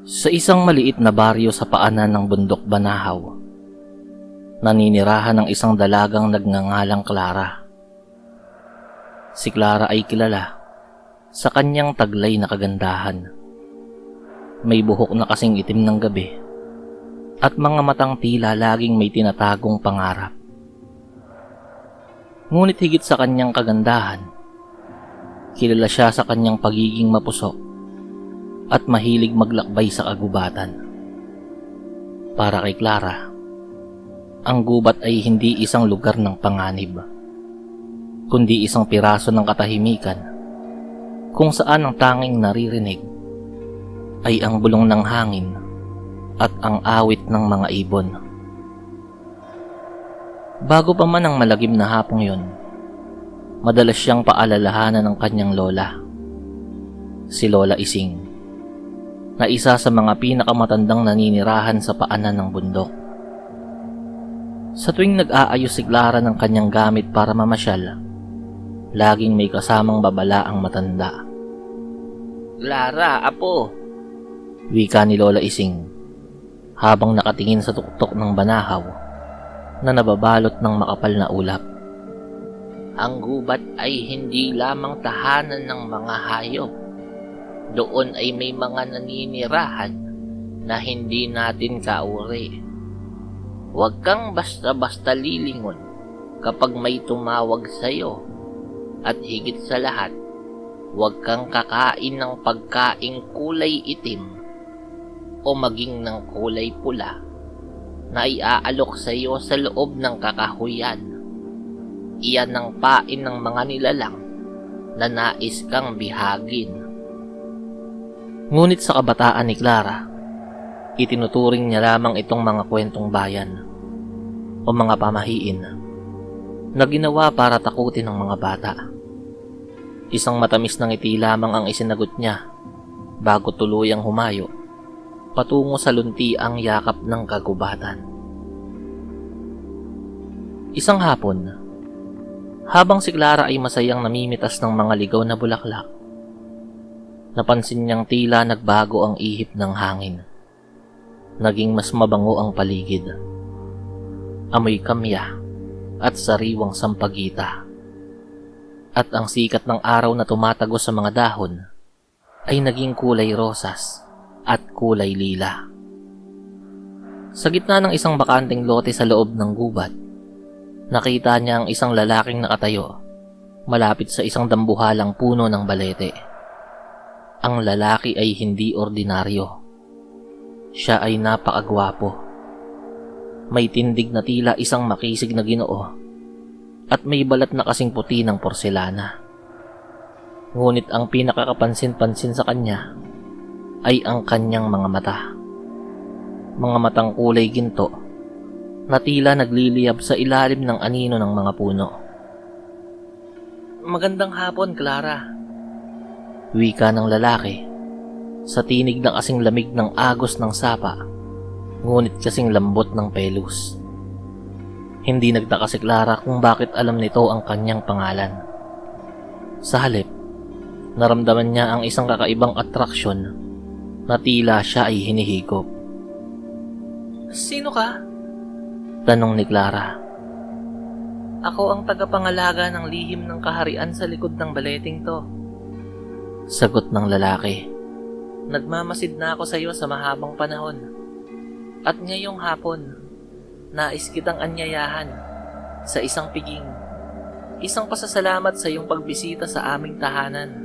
Sa isang maliit na baryo sa paanan ng bundok Banahaw, naninirahan ng isang dalagang nagngangalang Clara. Si Clara ay kilala sa kanyang taglay na kagandahan. May buhok na kasing itim ng gabi at mga matang tila laging may tinatagong pangarap. Ngunit higit sa kanyang kagandahan, kilala siya sa kanyang pagiging mapusok at mahilig maglakbay sa kagubatan. Para kay Clara, ang gubat ay hindi isang lugar ng panganib, kundi isang piraso ng katahimikan kung saan ang tanging naririnig ay ang bulong ng hangin at ang awit ng mga ibon. Bago pa man ang malagim na hapong yon, madalas siyang paalalahanan ng kanyang lola, si Lola Ising, na isa sa mga pinakamatandang naninirahan sa paanan ng bundok. Sa tuwing nag-aayos si Clara ng kanyang gamit para mamasyal, laging may kasamang babala ang matanda. "Clara, apo!" wika ni Lola Ising habang nakatingin sa tuktok ng banahaw na nababalot ng makapal na ulap. "Ang gubat ay hindi lamang tahanan ng mga hayop. Doon ay may mga naninirahan na hindi natin kauri. Huwag kang basta-basta lilingon kapag may tumawag sa'yo. At higit sa lahat, huwag kang kakain ng pagkaing kulay itim o maging ng kulay pula na iaalok sa'yo sa loob ng kakahuyan. Iyan ang pain ng mga nilalang na nais kang bihagin." Ngunit sa kabataan ni Clara, itinuturing niya lamang itong mga kwentong bayan o mga pamahiin na ginawa para takutin ng mga bata. Isang matamis na ngiti lamang ang isinagot niya bago tuluyang humayo patungo sa luntiang yakap ng kagubatan. Isang hapon, habang si Clara ay masayang namimitas ng mga ligaw na bulaklak, napansin niyang tila nagbago ang ihip ng hangin. Naging mas mabango ang paligid. Amoy kamya at sariwang sampagita. At ang sikat ng araw na tumatagos sa mga dahon ay naging kulay rosas at kulay lila. Sa gitna ng isang bakanteng lote sa loob ng gubat, nakita niya ang isang lalaking nakatayo malapit sa isang dambuhalang puno ng balete. Ang lalaki ay hindi ordinaryo. Siya ay napakagwapo. May tindig na tila isang makisig na Ginoo at may balat na kasing puti ng porselana. Ngunit ang pinakakapansin-pansin sa kanya ay ang kanyang mga mata. Mga matang kulay ginto na tila nagliliyab sa ilalim ng anino ng mga puno. "Magandang hapon, Clara," wika ng lalaki, sa tinig na kasing lamig ng agos ng sapa, ngunit kasing lambot ng pelos. Hindi nagtaka si Clara kung bakit alam nito ang kanyang pangalan. Sa halip, naramdaman niya ang isang kakaibang atraksyon na tila siya ay hinihigop. "Sino ka?" tanong ni Clara. "Ako ang tagapangalaga ng lihim ng kaharian sa likod ng baleting to," sagot ng lalaki. "Nagmamasid na ako sa iyo sa mahabang panahon. At ngayong hapon, nais kitang anyayahan sa isang piging. Isang pasasalamat sa iyong pagbisita sa aming tahanan."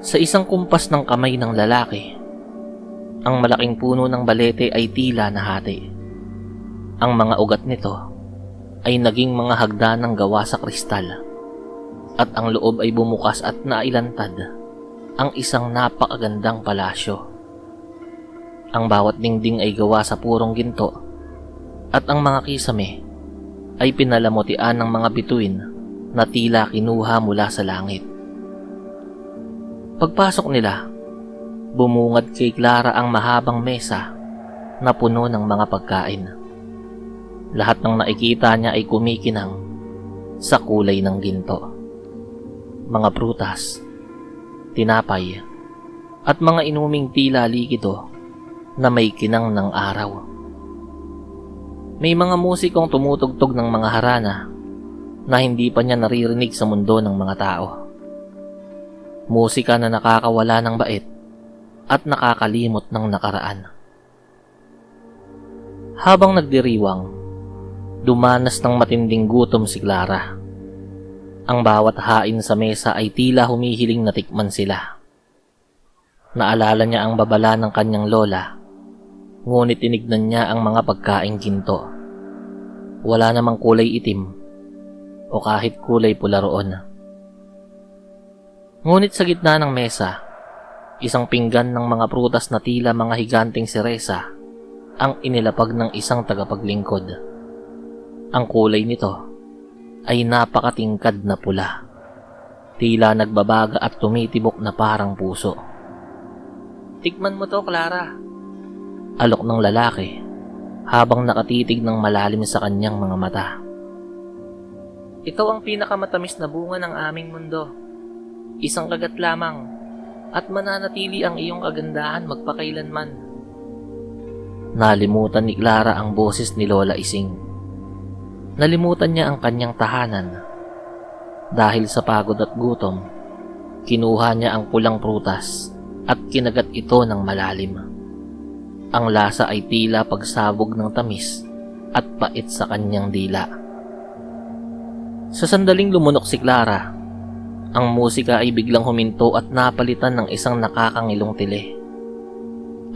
Sa isang kumpas ng kamay ng lalaki, ang malaking puno ng balete ay tila nahati. Ang mga ugat nito ay naging mga hagdanang gawa sa kristal. At ang loob ay bumukas at nailantad ang isang napakagandang palasyo. Ang bawat dingding ay gawa sa purong ginto at ang mga kisame ay pinalamutian ng mga bituin na tila kinuha mula sa langit. Pagpasok nila, bumungad kay Clara ang mahabang mesa na puno ng mga pagkain. Lahat ng nakikita niya ay kumikinang sa kulay ng ginto. Mga prutas, tinapay, at mga inuming tila likido na may kinang ng araw. May mga musikong tumutugtog ng mga harana na hindi pa niya naririnig sa mundo ng mga tao. Musika na nakakawala ng bait at nakakalimot ng nakaraan. Habang nagdiriwang, dumanas ng matinding gutom si Clara. Ang bawat hain sa mesa ay tila humihiling na tikman sila. Naalala niya ang babala ng kanyang lola, ngunit tinignan niya ang mga pagkaing ginto. Wala namang kulay itim o kahit kulay pula roon. Ngunit sa gitna ng mesa, isang pinggan ng mga prutas na tila mga higanteng siresa ang inilapag ng isang tagapaglingkod. Ang kulay nito ay napakatingkad na pula, tila nagbabaga at tumitibok na parang puso. "Tikman mo to, Clara," alok ng lalaki habang nakatitig ng malalim sa kanyang mga mata. "Ito ang pinakamatamis na bunga ng aming mundo. Isang kagat lamang at mananatili ang iyong kagandahan magpakailanman." Nalimutan ni Clara ang boses ni Lola Ising. Nalimutan niya ang kanyang tahanan. Dahil sa pagod at gutom, kinuha niya ang pulang prutas at kinagat ito ng malalim. Ang lasa ay tila pagsabog ng tamis at pait sa kanyang dila. Sa sandaling lumunok si Clara, ang musika ay biglang huminto at napalitan ng isang nakakangilong tili.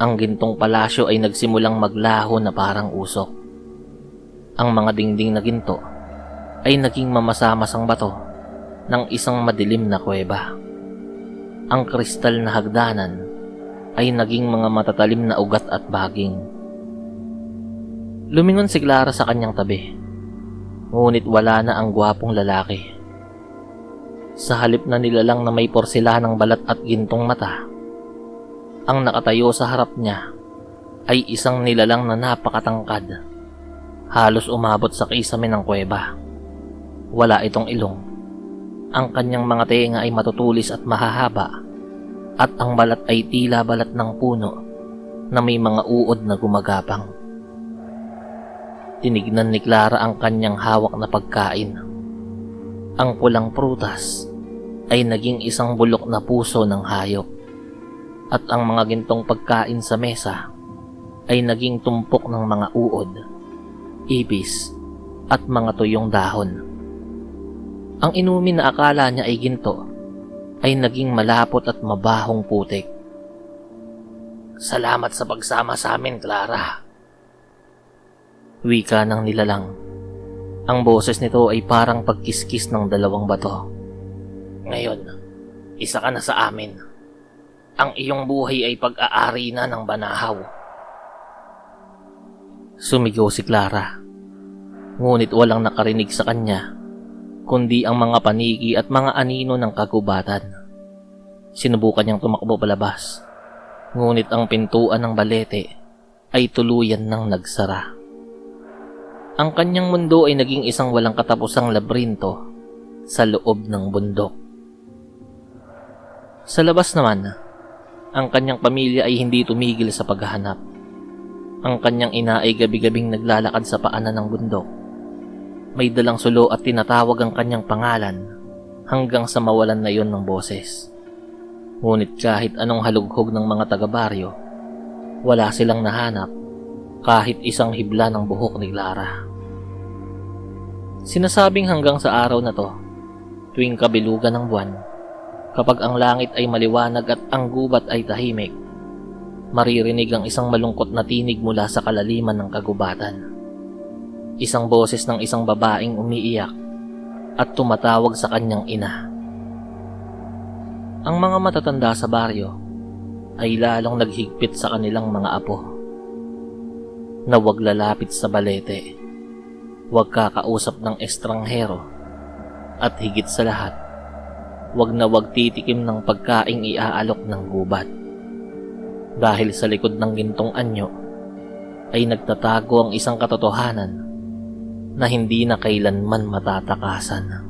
Ang gintong palasyo ay nagsimulang maglaho na parang usok. Ang mga dingding na ginto ay naging mamasa-masang bato ng isang madilim na kuweba. Ang kristal na hagdanan ay naging mga matatalim na ugat at baging. Lumingon si Clara sa kanyang tabi, ngunit wala na ang gwapong lalaki. Sa halip na nilalang na may porselanang balat at gintong mata, ang nakatayo sa harap niya ay isang nilalang na napakatangkad, halos umabot sa kisame ng kuweba. Wala itong ilong. Ang kanyang mga tenga ay matutulis at mahahaba, at ang balat ay tila balat ng puno na may mga uod na gumagapang. Tinignan ni Clara ang kanyang hawak na pagkain. Ang pulang prutas ay naging isang bulok na puso ng hayop, at ang mga gintong pagkain sa mesa ay naging tumpok ng mga uod, ipis, at mga tuyong dahon. Ang inumin na akala niya ay ginto ay naging malapot at mabahong putik. "Salamat sa pagsama sa amin, Clara," wika ng nilalang. Ang boses nito ay parang pagkiskis ng dalawang bato. "Ngayon, isa ka na sa amin. Ang iyong buhay ay pag-aari na ng banahaw." Sumigaw si Clara, ngunit walang nakarinig sa kanya, kundi ang mga paniki at mga anino ng kagubatan. Sinubukan niyang tumakbo palabas, ngunit ang pintuan ng balete ay tuluyan ng nagsara. Ang kanyang mundo ay naging isang walang katapusang labrinto sa loob ng bundok. Sa labas naman, ang kanyang pamilya ay hindi tumigil sa paghahanap. Ang kanyang ina ay gabi-gabing naglalakad sa paanan ng bundok. May dalang sulo at tinatawag ang kanyang pangalan hanggang sa mawalan na yon ng boses. Ngunit kahit anong halughog ng mga taga-baryo, wala silang nahanap kahit isang hibla ng buhok ni Clara. Sinasabing hanggang sa araw na to, tuwing kabilugan ng buwan, kapag ang langit ay maliwanag at ang gubat ay tahimik, maririnig ang isang malungkot na tinig mula sa kalaliman ng kagubatan. Isang boses ng isang babaeng umiiyak at tumatawag sa kanyang ina. Ang mga matatanda sa baryo ay lalong naghigpit sa kanilang mga apo na huwag lalapit sa balete, huwag kakausap ng estranghero, at higit sa lahat, wag na wag titikim ng pagkaing iaalok ng gubat. Dahil sa likod ng gintong anyo ay nagtatago ang isang katotohanan na hindi na kailanman matatakasan.